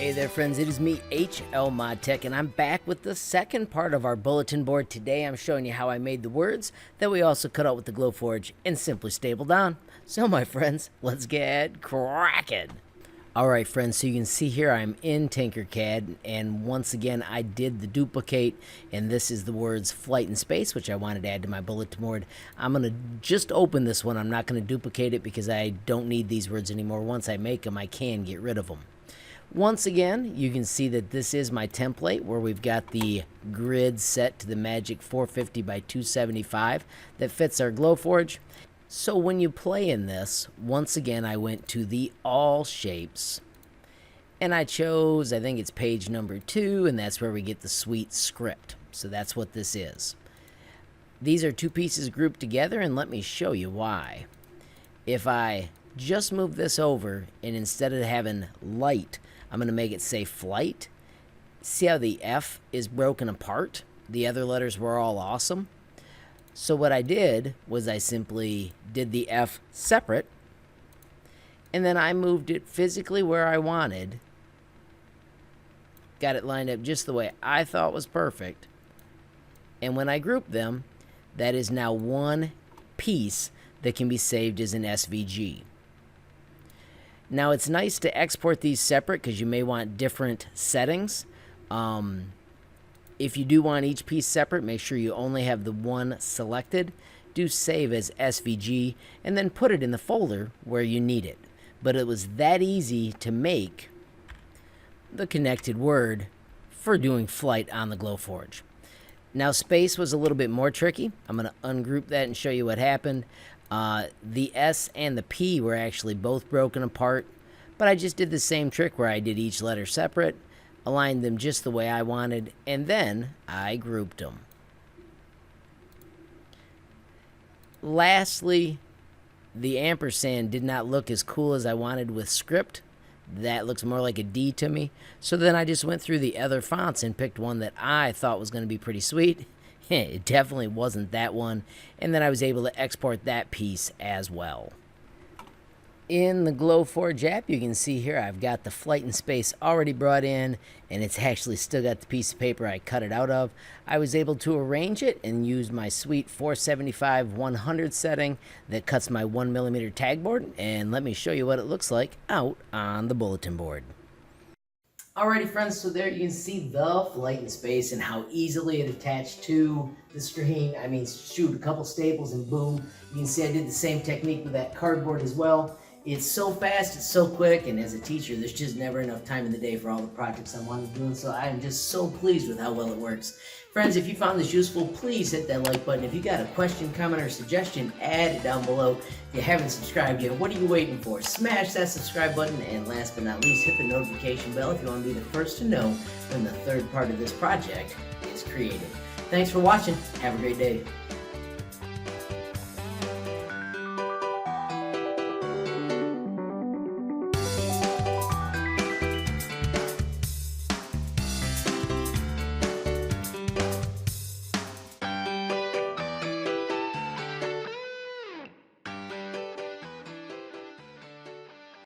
Hey there friends, it is me, HLModTech, and I'm back with the second part of our bulletin board. Today I'm showing you how I made the words that we also cut out with the Glowforge and simply stapled on. So my friends, let's get cracking. Alright friends, so you can see here I'm in Tinkercad, and once again I did the duplicate, and this is the words flight and space, which I wanted to add to my bulletin board. I'm going to just open this one. I'm not going to duplicate it because I don't need these words anymore. Once I make them, I can get rid of them. Once again, you can see that this is my template where we've got the grid set to the magic 450 by 275 that fits our Glowforge. So when you play in this, once again I went to the all shapes and I chose, I think it's page number 2, and that's where we get the sweet script. So that's what this is. These are two pieces grouped together, and let me show you why. If I just move this over and instead of having light, I'm going to make it say flight. See how the F is broken apart? The other letters were all awesome. So what I did was I simply did the F separate, and then I moved it physically where I wanted. Got it lined up just the way I thought was perfect. And when I group them, that is now one piece that can be saved as an SVG. Now it's nice to export these separate because you may want different settings. If you do want each piece separate, make sure you only have the one selected. Do save as SVG and then put it in the folder where you need it. But it was that easy to make the connected word for doing flight on the Glowforge. Now space was a little bit more tricky. I'm going to ungroup that and show you what happened. The S and the P were actually both broken apart, but I just did the same trick where I did each letter separate, aligned them just the way I wanted, and then I grouped them. Lastly, the ampersand did not look as cool as I wanted with script. That looks more like a D to me. So then I just went through the other fonts and picked one that I thought was going to be pretty sweet. It definitely wasn't that one, and then I was able to export that piece as well. In the Glowforge app, you can see here I've got the flight and space already brought in, and it's actually still got the piece of paper I cut it out of. I was able to arrange it and use my sweet 475/100 setting that cuts my 1mm tag board, and let me show you what it looks like out on the bulletin board. Alrighty friends, so there you can see the flight in space and how easily it attached to the screen. I mean, shoot, a couple staples and boom. You can see I did the same technique with that cardboard as well. It's so fast, it's so quick, and as a teacher, there's just never enough time in the day for all the projects I want to do, and so I am just so pleased with how well it works. Friends, if you found this useful, please hit that like button. If you got a question, comment, or suggestion, add it down below. If you haven't subscribed yet, what are you waiting for? Smash that subscribe button, and last but not least, hit the notification bell if you want to be the first to know when the third part of this project is created. Thanks for watching. Have a great day.